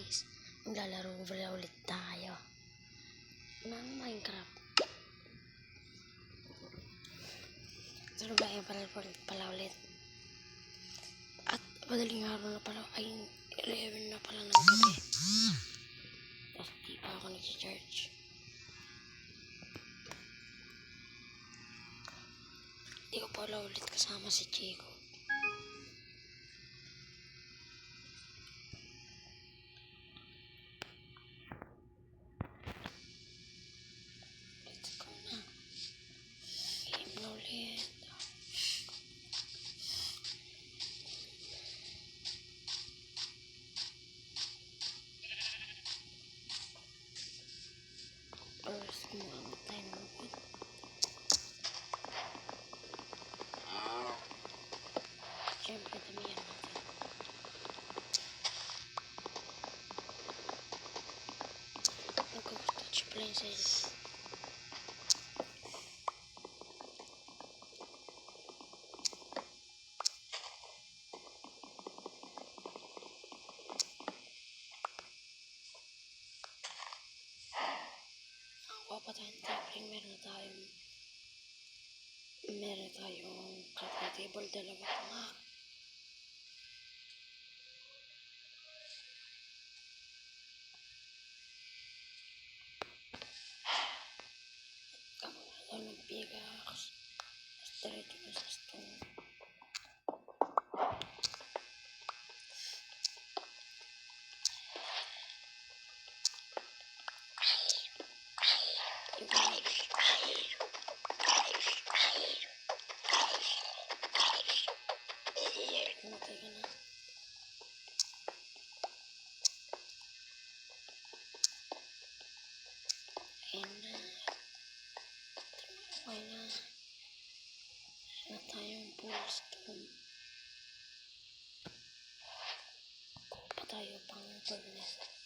guys, maglalaro ulit tayo ng Minecraft. Survival pala ulit. At madaling araw na pala, ay 11 na pala ng gabi. Tapos di pa ako nag-charge. Di ko pala ulit kasama si Chico. Let's go na. Game na ulit. First, mamatay na ako. Siyempre, damihan natin. Nag-touch places. Papatayin tapling meron tayong crafting table, dalawa pa nga. Kamala ng bigas. Diretso na sa stone. Matay ka na. Ayun na. Okay na. Na tayong full stone. Kuha tayo pang furnace.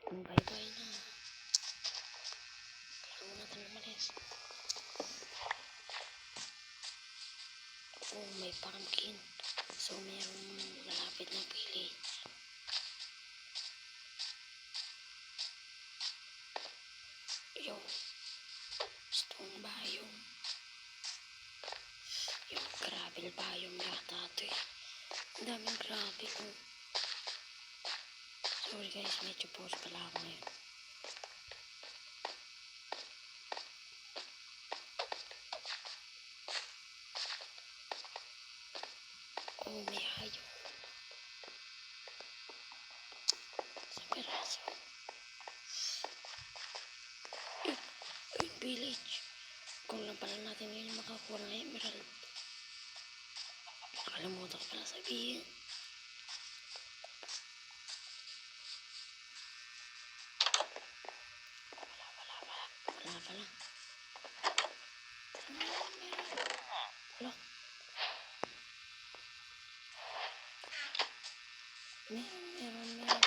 Bye-bye na. Kailangan natin lumalis. Oh, may pumpkin. So, mayroong malapit na village. Yung stone biome. Yung gravel biome yata ito eh. Ang daming gravel. Sorry guys, medyo pause pala ako ngayon. Oh, may hayo. Sa peraso. Yung village. Kung lang pala natin ngayon makakuha ng emerald. Nakalimutan ko pala sabihin. Wala pala. Wala. Meron. Wala.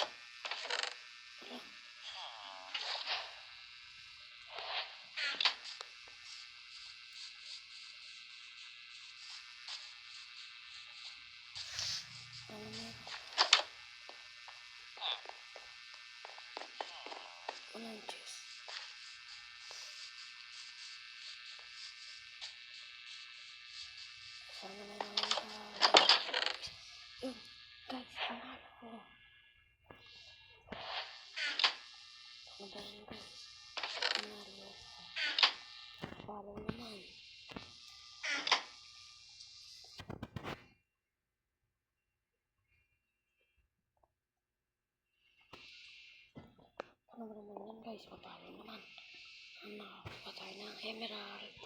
Walang juice. Sana na lang yun, guys, panalo ko. Ano ba yun, guys? Panalo ko. Follow naman. Ano ba naman yan, guys? Papalo naman. Nakakuha tayo ng emerald.